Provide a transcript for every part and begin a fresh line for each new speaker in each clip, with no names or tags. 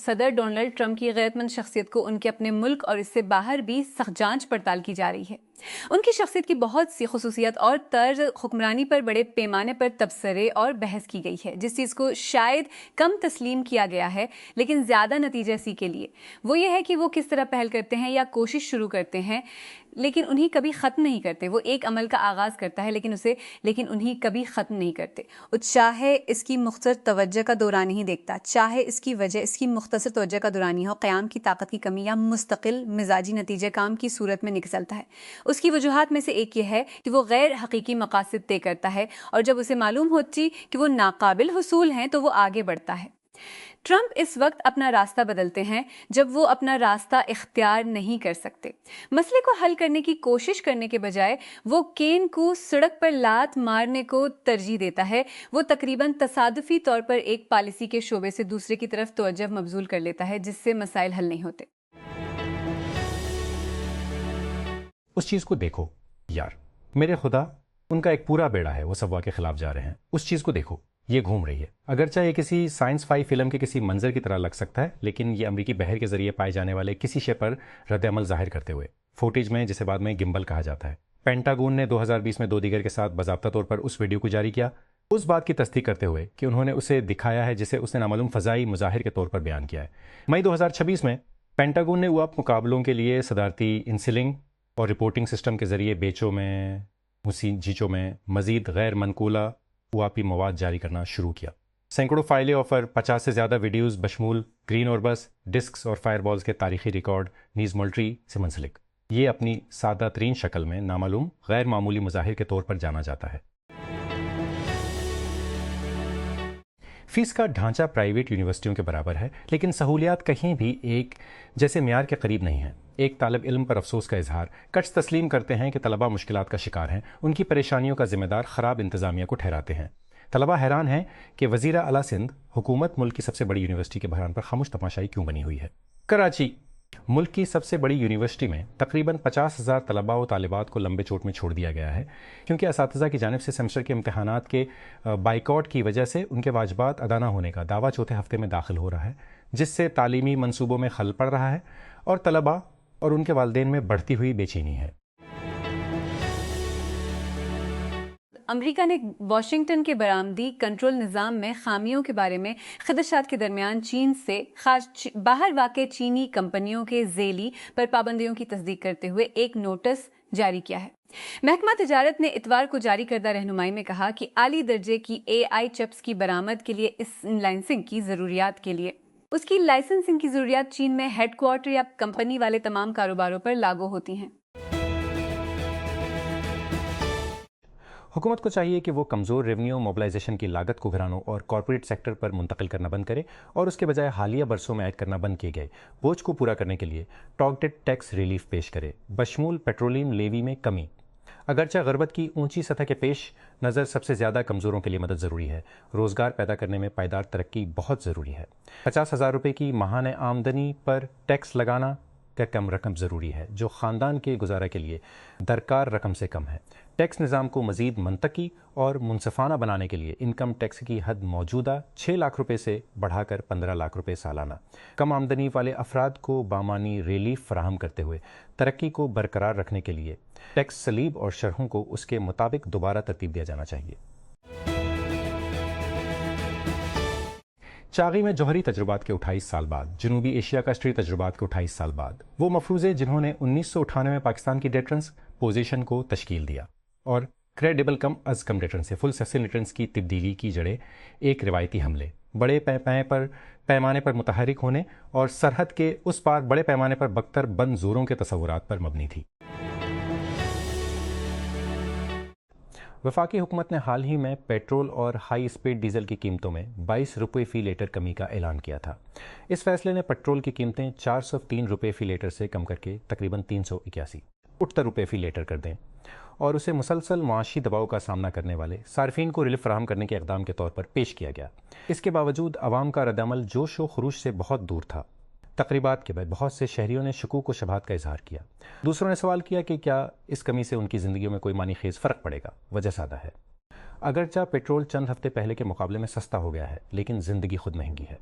صدر Donald Trump کی غیرت مند شخصیت کو ان کے اپنے ملک اور اس سے باہر بھی سخت جانچ پڑتال کی جا رہی ہے۔ ان کی شخصیت کی بہت سی خصوصیات اور طرز حکمرانی پر بڑے پیمانے پر تبصرے اور بحث کی گئی ہے۔ جس چیز کو شاید کم تسلیم کیا گیا ہے لیکن زیادہ نتیجہ اسی کے لیے وہ یہ ہے کہ وہ کس طرح پہل کرتے ہیں یا کوشش شروع کرتے ہیں لیکن انہیں کبھی ختم نہیں کرتے۔ وہ ایک عمل کا آغاز کرتا ہے لیکن انہیں کبھی ختم نہیں کرتے۔ چاہے اس کی مختصر توجہ کا دوران نہیں دیکھتا، چاہے اس کی وجہ اس کی مختصر توجہ کا دورانی ہو، قیام کی طاقت کی کمی یا مستقل مزاجی نتیجہ کام کی صورت میں نکلتا ہے۔ اس کی وجوہات میں سے ایک یہ ہے کہ وہ غیر حقیقی مقاصد طے کرتا ہے اور جب اسے معلوم ہوتی کہ وہ ناقابل حصول ہیں تو وہ آگے بڑھتا ہے۔ ٹرمپ اس وقت اپنا راستہ بدلتے ہیں جب وہ اپنا راستہ اختیار نہیں کر سکتے۔ مسئلے کو حل کرنے کی کوشش کرنے کے بجائے وہ کین کو سڑک پر لات مارنے کو ترجیح دیتا ہے۔ وہ تقریباً تصادفی طور پر ایک پالیسی کے شعبے سے دوسرے کی طرف توجہ مبذول کر لیتا ہے جس سے مسائل حل نہیں ہوتے۔
اس چیز کو دیکھو یار، میرے خدا، ان کا ایک پورا بیڑا ہے، وہ سوا کے خلاف جا رہے ہیں۔ اس چیز کو دیکھو، یہ گھوم رہی ہے۔ اگرچہ یہ کسی سائنس فائی فلم کے کسی منظر کی طرح لگ سکتا ہے لیکن یہ امریکی بحر کے ذریعے پائے جانے والے کسی شے پر رد عمل ظاہر کرتے ہوئے فوٹیج میں، جسے بعد میں گمبل کہا جاتا ہے۔ پینٹاگون نے 2020 میں 2 دیگر کے ساتھ باضابطہ طور پر اس ویڈیو کو جاری کیا، اس بات کی تصدیق کرتے ہوئے کہ انہوں نے اسے دکھایا ہے جسے اس نے نامعلوم فضائی مظاہر کے طور پر بیان کیا ہے۔ مئی 2026 میں پینٹاگون نے اوپ مقابلوں کے لیے صدارتی انسلنگ اور رپورٹنگ سسٹم کے ذریعے بیچوں میں جیچوں میں مزید غیر منقولہ اواپی مواد جاری کرنا شروع کیا۔ سینکڑوں فائلیں اور 50 سے زیادہ ویڈیوز بشمول گرین اوربس، ڈسکس اور فائر بالز کے تاریخی ریکارڈ نیز ملٹری سے منسلک۔ یہ اپنی سادہ ترین شکل میں نامعلوم غیر معمولی مظاہر کے طور پر جانا جاتا ہے۔ فیس کا ڈھانچہ پرائیویٹ یونیورسٹیوں کے برابر ہے لیکن سہولیات کہیں بھی ایک جیسے معیار کے قریب نہیں ہیں۔ ایک طالب علم پر افسوس کا اظہار، کٹس تسلیم کرتے ہیں کہ طلبہ مشکلات کا شکار ہیں، ان کی پریشانیوں کا ذمہ دار خراب انتظامیہ کو ٹھہراتے ہیں۔ طلبہ حیران ہیں کہ وزیر اعلیٰ سندھ حکومت ملک کی سب سے بڑی یونیورسٹی کے بحران پر خاموش تماشائی کیوں بنی ہوئی ہے۔ کراچی ملک کی سب سے بڑی یونیورسٹی میں تقریباً 50,000 طلباء و طالبات کو لمبے چوٹ میں چھوڑ دیا گیا ہے کیونکہ اساتذہ کی جانب سے سیمسٹر کے امتحانات کے بائیکاٹ کی وجہ سے ان کے واجبات ادا نہ ہونے کا دعویٰ چوتھے ہفتے میں داخل ہو رہا ہے، جس سے تعلیمی منصوبوں میں خلل پڑ رہا ہے اور طلباء اور ان کے والدین میں بڑھتی ہوئی بے چینی ہے۔
امریکہ نے واشنگٹن کے برآمدی کنٹرول نظام میں خامیوں کے بارے میں خدشات کے درمیان چین سے باہر واقع چینی کمپنیوں کے ذیلی پر پابندیوں کی تصدیق کرتے ہوئے ایک نوٹس جاری کیا ہے۔ محکمہ تجارت نے اتوار کو جاری کردہ رہنمائی میں کہا کہ اعلی درجے کی AI چپس کی برآمد کے لیے اس لائسنسنگ کی ضروریات کے لیے اس کی لائسنسنگ کی ضروریات چین میں ہیڈ کوارٹر یا کمپنی والے تمام کاروباروں پر لاگو ہوتی ہیں۔
حکومت کو چاہیے کہ وہ کمزور ریونیو موبلائزیشن کی لاگت کو گھرانوں اور کارپوریٹ سیکٹر پر منتقل کرنا بند کرے اور اس کے بجائے حالیہ برسوں میں عائد کرنا بند کیے گئے بوجھ کو پورا کرنے کے لیے ٹارگیٹڈ ٹیکس ریلیف پیش کرے، بشمول پیٹرولیم لیوی میں کمی۔ اگرچہ غربت کی اونچی سطح کے پیش نظر سب سے زیادہ کمزوروں کے لیے مدد ضروری ہے، روزگار پیدا کرنے میں پائیدار ترقی بہت ضروری ہے۔ 50,000 روپے کی ماہانہ آمدنی پر ٹیکس لگانا کا کم رقم ضروری ہے جو خاندان کے گزارا کے لیے درکار رقم سے کم ہے۔ ٹیکس نظام کو مزید منطقی اور منصفانہ بنانے کے لیے انکم ٹیکس کی حد موجودہ 6 لاکھ روپے سے بڑھا کر 15 لاکھ روپے سالانہ، کم آمدنی والے افراد کو بامانی ریلیف فراہم کرتے ہوئے ترقی کو برقرار رکھنے کے لیے ٹیکس سلیب اور شرحوں کو اس کے مطابق دوبارہ ترتیب دیا جانا چاہیے۔ چاغی میں جوہری تجربات کے 28 سال بعد، جنوبی ایشیا کا اسٹری تجربات کے 28 سال بعد، وہ مفروضے جنہوں نے 1998 میں پاکستان کی ڈیٹرنس پوزیشن کو تشکیل دیا اور کریڈیبل کم از کم ڈیٹرنس سے فل سیکشن ڈیٹرنس کی تبدیلی کی جڑیں ایک روایتی حملے، بڑے پیمانے پر متحرک ہونے اور سرحد کے اس پار بڑے پیمانے پر بکتر بند زوروں کے تصورات پر مبنی تھی۔ وفاقی حکومت نے حال ہی میں پیٹرول اور ہائی اسپیڈ ڈیزل کی قیمتوں میں 22 روپے فی لیٹر کمی کا اعلان کیا تھا۔ اس فیصلے نے پیٹرول کی قیمتیں 403 روپے فی لیٹر سے کم کر کے تقریباً 381 روپے فی لیٹر کر دیں اور اسے مسلسل معاشی دباؤ کا سامنا کرنے والے صارفین کو ریلیف فراہم کرنے کے اقدام کے طور پر پیش کیا گیا۔ اس کے باوجود عوام کا رد عمل جوش و خروش سے بہت دور تھا۔ تقریبات کے بعد بہت سے شہریوں نے شکوک و شبہات کا اظہار کیا۔ دوسروں نے سوال کیا کہ کیا اس کمی سے ان کی زندگیوں میں کوئی معنی خیز فرق پڑے گا؟ وجہ سادہ ہے، اگرچہ پیٹرول چند ہفتے پہلے کے مقابلے میں سستا ہو گیا ہے لیکن زندگی خود مہنگی ہے۔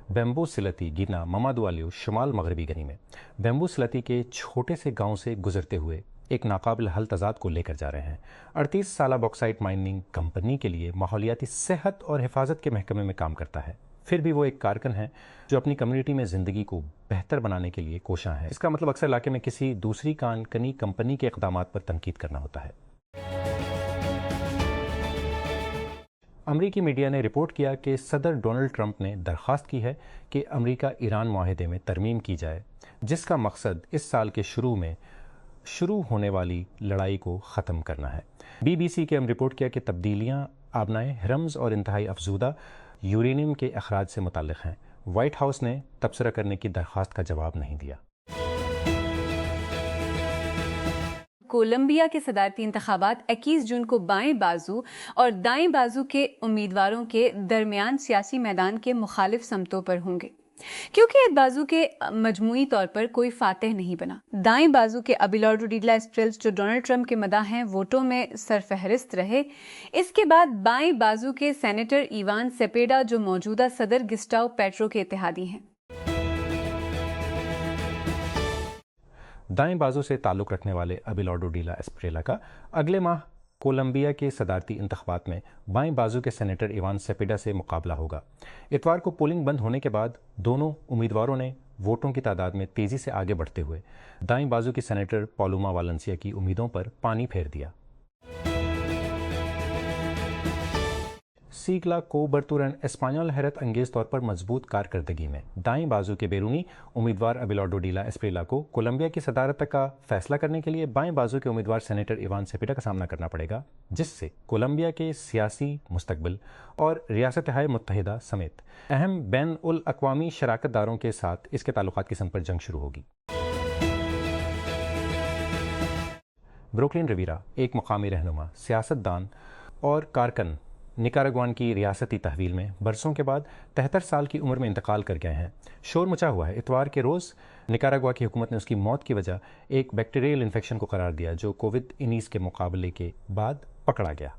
بیمبو سلتی گینا ممادوالیو شمال مغربی گنی میں بیمبو سلتی کے چھوٹے سے گاؤں سے گزرتے ہوئے ایک ناقابل حل تضاد کو لے کر جا رہے ہیں۔ 38 سالہ باکسائٹ مائننگ کمپنی کے لیے ماحولیاتی صحت اور حفاظت کے محکمے میں کام کرتا ہے، پھر بھی وہ ایک کارکن ہے جو اپنی کمیونٹی میں زندگی کو بہتر بنانے کے لیے کوشاں ہے۔ اس کا مطلب اکثر علاقے میں کسی دوسری کانکنی کمپنی کے اقدامات پر تنقید کرنا ہوتا ہے۔ امریکی میڈیا نے رپورٹ کیا کہ صدر ڈونلڈ ٹرمپ نے درخواست کی ہے کہ امریکہ ایران معاہدے میں ترمیم کی جائے، جس کا مقصد اس سال کے شروع میں شروع ہونے والی لڑائی کو ختم کرنا ہے۔ بی بی سی کے ہم رپورٹ کیا کہ تبدیلیاں آبنائے ہرمز اور انتہائی افزودہ یورینیم کے اخراج سے متعلق ہیں۔ وائٹ ہاؤس نے تبصرہ کرنے کی درخواست کا جواب نہیں دیا۔
کولمبیا کے صدارتی انتخابات 21 جون کو بائیں بازو اور دائیں بازو کے امیدواروں کے درمیان سیاسی میدان کے مخالف سمتوں پر ہوں گے، کیونکہ ایک بازو کے مجموعی طور پر کوئی فاتح نہیں بنا۔ دائیں بازو کے ابیلارڈو ڈیلا اسپریلز جو ڈونلڈ ٹرمپ کے مداح ہیں ووٹوں میں سرفہرست رہے۔ اس کے بعد بائیں بازو کے سینیٹر ایوان سیپیڈا جو موجودہ صدر گسٹاؤ پیٹرو کے اتحادی ہیں۔
دائیں بازو سے تعلق رکھنے والے ابیلارڈو ڈیلا اسپریلا کا اگلے ماہ کولمبیا کے صدارتی انتخابات میں بائیں بازو کے سینیٹر ایوان سیپیڈا سے مقابلہ ہوگا۔ اتوار کو پولنگ بند ہونے کے بعد دونوں امیدواروں نے ووٹوں کی تعداد میں تیزی سے آگے بڑھتے ہوئے دائیں بازو کی سینیٹر پالوما والنسیا کی امیدوں پر پانی پھیر دیا۔ سیگلا کوبرتورن اسپانیول حیرت انگیز طور پر مضبوط کارکردگی میں دائیں بازو کے بیرونی امیدوار ابیلارڈو ڈیلا اسپریلا کو کولمبیا کی صدارت کا فیصلہ کرنے کے لیے بائیں بازو کے امیدوار سینیٹر ایوان سیپیڈا کا سامنا کرنا پڑے گا، جس سے کولمبیا کے سیاسی مستقبل اور ریاستہائے متحدہ سمیت اہم بین الاقوامی شراکت داروں کے ساتھ اس کے تعلقات کی سمت پر جنگ شروع ہوگی۔ بروکلین ریویرا ایک مقامی رہنما، سیاست دان اور کارکن نکاراگوان کی ریاستی تحویل میں برسوں کے بعد 73 سال کی عمر میں انتقال کر گئے ہیں۔ شور مچا ہوا ہے۔ اتوار کے روز نکاراگوا کی حکومت نے اس کی موت کی وجہ ایک بیکٹیریل انفیکشن کو قرار دیا جو کووڈ-19 کے مقابلے کے بعد پکڑا گیا۔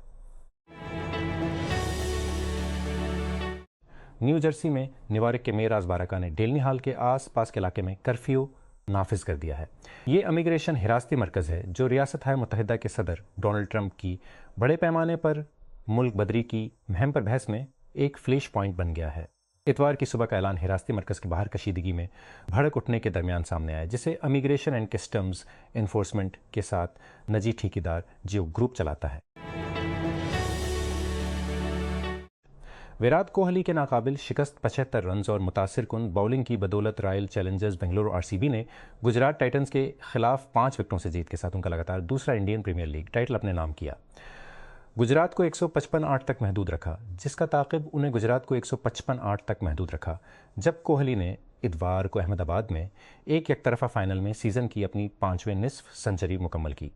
نیو جرسی میں نیوارک کے میئر آزبارکا نے ڈیلنی ہال کے آس پاس کے علاقے میں کرفیو نافذ کر دیا ہے۔ یہ امیگریشن حراستی مرکز ہے جو ریاستہائے متحدہ کے صدر ڈونلڈ ٹرمپ کی بڑے پیمانے پر ملک بدری کی مہم پر بحث میں ایک فلیش پوائنٹ بن گیا ہے۔ اتوار کی صبح کا اعلان حراستی مرکز کے باہر کشیدگی میں بھڑک اٹھنے کے درمیان سامنے آیا، جسے امیگریشن اینڈ کسٹمز انفورسمنٹ کے ساتھ نجی ٹھیکیدار جیو گروپ چلاتا ہے۔ ویرات کوہلی کے ناقابل شکست 75 رنز اور متاثر کن باؤلنگ کی بدولت Royal Challengers Bengaluru R C B نے گجرات ٹائٹنز کے خلاف 5 وکٹوں سے جیت کے ساتھ ان کا لگاتار دوسرا انڈین پریمیئر لیگ ٹائٹل اپنے نام کیا۔ گجرات کو 155 تک محدود رکھا، جس کا تعاقب انہیں گجرات کو 155 تک محدود رکھا، جب کوہلی نے اتوار کو احمد آباد میں ایک یک طرفہ فائنل میں سیزن کی اپنی 5ویں نصف سنچری مکمل کی۔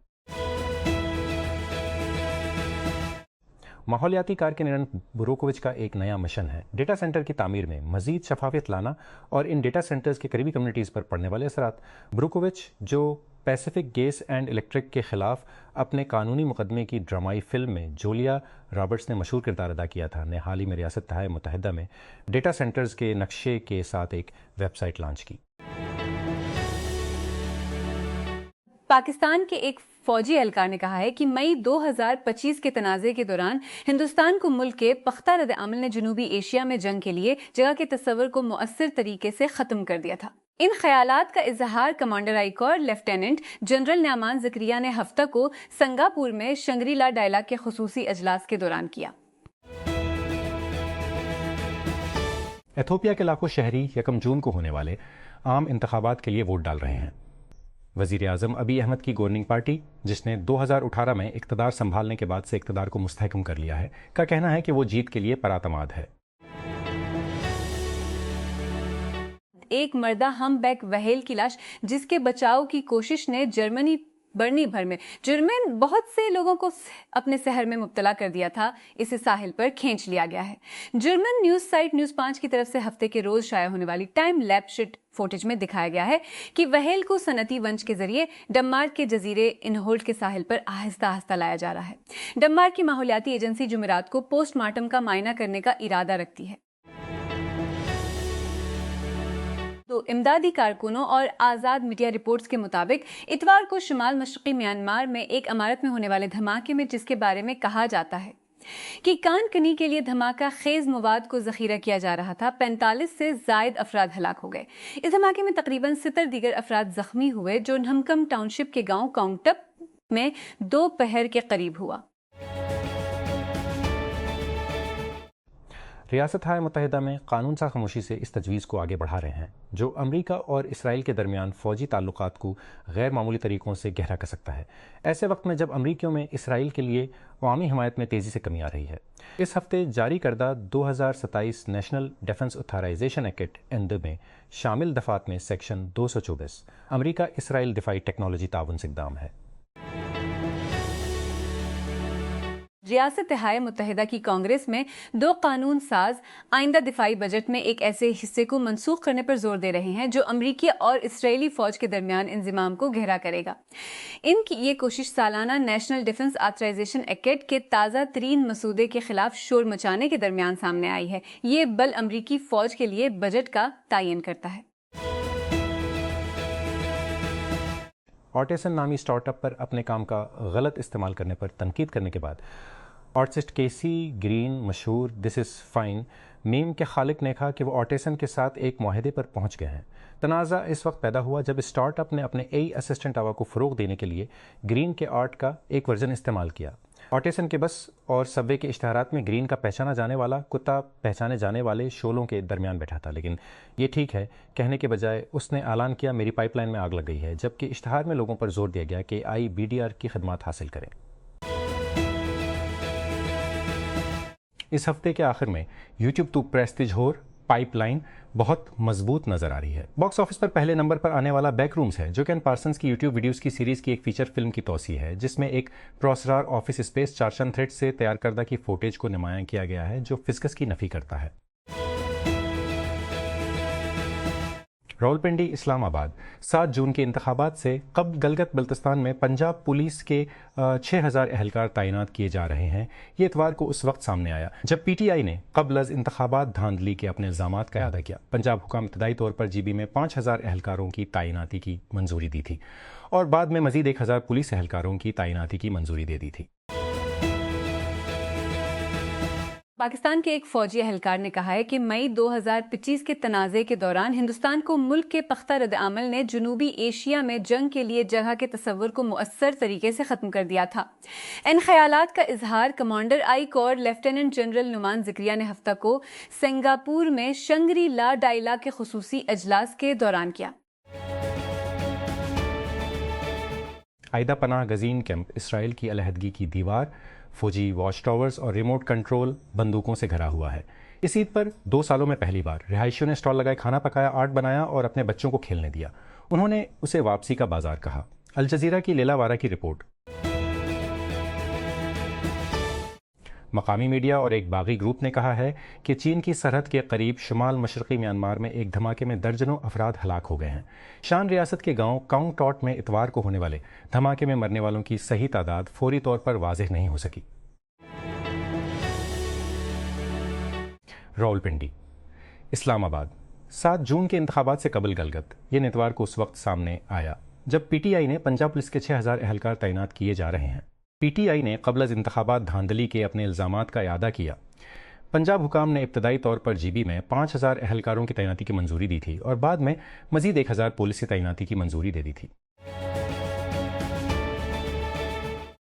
ماحولیاتی کارکن ایرن بروکووچ کا ایک نیا مشن ہے ڈیٹا سینٹر کی تعمیر میں مزید شفافیت لانا اور ان ڈیٹا سینٹرز کے قریبی کمیونٹیز پر پڑنے والے اثرات۔ بروکووچ جو پیسیفک گیس اینڈ الیکٹرک کے خلاف اپنے قانونی مقدمے کی ڈرامائی فلم میں جولیا رابرٹس نے مشہور کردار ادا کیا تھا، نے حال ہی میں ریاستہائے متحدہ میں ڈیٹا سینٹرز کے نقشے کے ساتھ ایک ویب سائٹ لانچ کی۔
پاکستان کے ایک فوجی اہلکار نے کہا ہے کہ مئی 2025 کے تنازع کے دوران ہندوستان کو ملک کے پختہ رد عمل نے جنوبی ایشیا میں جنگ کے لیے جگہ کے تصور کو مؤثر طریقے سے ختم کر دیا تھا۔ ان خیالات کا اظہار کمانڈر آئی کور لیفٹیننٹ جنرل نعمان زکریا نے ہفتہ کو سنگاپور میں شنگری لا ڈائلاگ کے خصوصی اجلاس کے دوران کیا۔
ایتھوپیا کے لاکھوں شہری 1 جون کو ہونے والے عام انتخابات کے لیے ووٹ ڈال رہے ہیں۔ وزیر اعظم ابی احمد کی گورننگ پارٹی، جس نے 2018 میں اقتدار سنبھالنے کے بعد سے اقتدار کو مستحکم کر لیا ہے، کا کہنا ہے کہ وہ جیت کے لیے پراعتماد ہے۔
ایک مردہ ہم بیک وہیل کی لاش جس کے بچاؤ کی کوشش نے جرمنی برنی بھر میں جرمن بہت سے لوگوں کو اپنے سحر میں مبتلا کر دیا تھا، اسے ساحل پر کھینچ لیا گیا ہے۔ جرمن نیوز سائٹ نیوز 5 کی طرف سے ہفتے کے روز شائع ہونے والی ٹائم لیپشٹ فوٹیج میں دکھایا گیا ہے کہ وہیل کو صنعتی ونچ کے ذریعے ڈنمارک کے جزیرے انہولٹ کے ساحل پر آہستہ آہستہ لایا جا رہا ہے۔ ڈنمارک کی ماحولیاتی ایجنسی جمعرات کو پوسٹ مارٹم کا معائنہ کرنے کا ارادہ رکھتی ہے۔ تو امدادی کارکنوں اور آزاد میڈیا رپورٹس کے مطابق اتوار کو شمال مشرقی میانمار میں ایک عمارت میں ہونے والے دھماکے میں جس کے بارے میں کہا جاتا ہے کہ کان کنی کے لیے دھماکہ خیز مواد کو ذخیرہ کیا جا رہا تھا، 45 سے زائد افراد ہلاک ہو گئے۔ اس دھماکے میں تقریباً 70 دیگر افراد زخمی ہوئے جو نہمکم ٹاؤن شپ کے گاؤں کونگٹپ میں دوپہر کے قریب ہوا۔
ریاستہائے متحدہ میں قانون ساز خاموشی سے اس تجویز کو آگے بڑھا رہے ہیں جو امریکہ اور اسرائیل کے درمیان فوجی تعلقات کو غیر معمولی طریقوں سے گہرا کر سکتا ہے، ایسے وقت میں جب امریکیوں میں اسرائیل کے لیے عوامی حمایت میں تیزی سے کمی آ رہی ہے۔ اس ہفتے جاری کردہ 2027 national defence authorisation act ND میں شامل دفعات میں سیکشن 224 امریکہ اسرائیل دفاعی ٹیکنالوجی تعاون سے اقدام ہے۔
ریاستہائے متحدہ کی کانگریس میں 2 قانون ساز آئندہ دفاعی بجٹ میں ایک ایسے حصے کو منسوخ کرنے پر زور دے رہے ہیں جو امریکی اور اسرائیلی فوج کے درمیان انضمام کو گہرا کرے گا۔ ان کی یہ کوشش سالانہ نیشنل ڈیفنس آتھرائزیشن ایکٹ کے تازہ ترین مسودے کے خلاف شور مچانے کے درمیان سامنے آئی ہے۔ یہ بل امریکی فوج کے لیے بجٹ کا تعین کرتا ہے۔
آرٹیسن نامی سٹارٹ اپ پر اپنے کام کا غلط استعمال کرنے پر تنقید کرنے کے بعد آرٹسٹ کیسی گرین مشہور دس از فائن میم کے خالق نے کہا کہ وہ آرٹیسن کے ساتھ ایک معاہدے پر پہنچ گئے ہیں۔ تنازع اس وقت پیدا ہوا جب اسٹارٹ اپ نے اپنے AI اسسٹنٹ آوا کو فروغ دینے کے لیے گرین کے آرٹ کا ایک ورژن استعمال کیا۔ آرٹیسن کے بس اور سب وے کے اشتہارات میں گرین کا پہچانا جانے والا کتا پہچانے جانے والے شولوں کے درمیان بیٹھا تھا، لیکن یہ ٹھیک ہے کہنے کے بجائے اس نے اعلان کیا میری پائپ لائن میں آگ لگ گئی ہے، جبکہ اشتہار میں لوگوں پر زور دیا گیا کہ IBDR کی خدمات حاصل کریں۔ اس ہفتے کے آخر میں YouTube تو پریسٹیج ہور پائپ لائن بہت مضبوط نظر آ رہی ہے۔ باکس آفس پر پہلے نمبر پر آنے والا بیک رومز ہے جو کین پارسنز کی YouTube ویڈیوز کی سیریز کی ایک فیچر فلم کی توسیع ہے جس میں ایک پراسرار آفس اسپیس چارچن تھریڈ سے تیار کردہ کی فوٹیج کو نمایاں کیا گیا ہے جو فزکس کی نفی کرتا ہے۔ راولپنڈی اسلام آباد 7 جون کے انتخابات سے قبل گلگت بلتستان میں پنجاب پولیس کے 6000 اہلکار تعینات کیے جا رہے ہیں۔ یہ اتوار کو اس وقت سامنے آیا جب PTI نے قبل از انتخابات دھاندلی کے اپنے الزامات کا اعادہ کیا۔ پنجاب حکام ابتدائی طور پر GB میں 5000 اہلکاروں کی تعیناتی کی منظوری دی تھی اور بعد میں مزید 1000 پولیس اہلکاروں کی تعیناتی کی منظوری دے دی تھی۔
پاکستان کے ایک فوجی اہلکار نے کہا ہے کہ مئی 2025 کے تنازع کے دوران ہندوستان کو ملک کے پختہ رد عمل نے جنوبی ایشیا میں جنگ کے لیے جگہ کے تصور کو مؤثر طریقے سے ختم کر دیا تھا۔ ان خیالات کا اظہار کمانڈر آئی کور لیفٹیننٹ جنرل نعمان ذکریہ نے ہفتہ کو سنگاپور میں شنگری لا ڈائیلاگ کے خصوصی اجلاس کے دوران کیا۔
عائدہ پناہ گزین کیمپ اسرائیل کی علیحدگی کی دیوار، فوجی واچ ٹاورز اور ریموٹ کنٹرول بندوقوں سے گھرا ہوا ہے۔ اس عید پر 2 سالوں میں پہلی بار رہائشیوں نے سٹال لگائے، کھانا پکایا، آرٹ بنایا اور اپنے بچوں کو کھیلنے دیا۔ انہوں نے اسے واپسی کا بازار کہا۔ الجزیرہ کی لیلا وارا کی رپورٹ۔ مقامی میڈیا اور ایک باغی گروپ نے کہا ہے کہ چین کی سرحد کے قریب شمال مشرقی میانمار میں ایک دھماکے میں درجنوں افراد ہلاک ہو گئے ہیں۔ شان ریاست کے گاؤں کاؤنگ ٹاٹ میں اتوار کو ہونے والے دھماکے میں مرنے والوں کی صحیح تعداد فوری طور پر واضح نہیں ہو سکی۔ راولپنڈی اسلام آباد 7 جون کے انتخابات سے قبل گلگت یہ اتوار کو اس وقت سامنے آیا جب PTI نے پنجاب پولیس کے 6000 اہلکار تعینات کیے جا رہے ہیں۔ PTI نے قبل از انتخابات دھاندلی کے اپنے الزامات کا اعادہ کیا۔ پنجاب حکام نے ابتدائی طور پر GB میں 5000 اہلکاروں کی تعیناتی کی منظوری دی تھی اور بعد میں مزید 1000 پولیس کی تعیناتی کی منظوری دے دی تھی۔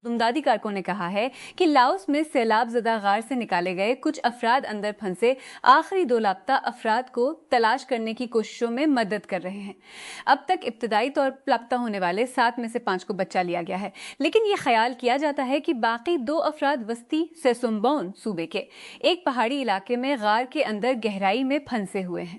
امدادی کارکنوں نے کہا ہے کہ لاؤس میں سیلاب زدہ غار سے نکالے گئے کچھ افراد اندر پھنسے آخری 2 لاپتہ افراد کو تلاش کرنے کی کوششوں میں مدد کر رہے ہیں۔ اب تک ابتدائی طور پر لاپتہ ہونے والے 7 میں سے 5 کو بچا لیا گیا ہے، لیکن یہ خیال کیا جاتا ہے کہ باقی 2 افراد وسطی سیسومبون صوبے کے ایک پہاڑی علاقے میں غار کے اندر گہرائی میں پھنسے ہوئے ہیں۔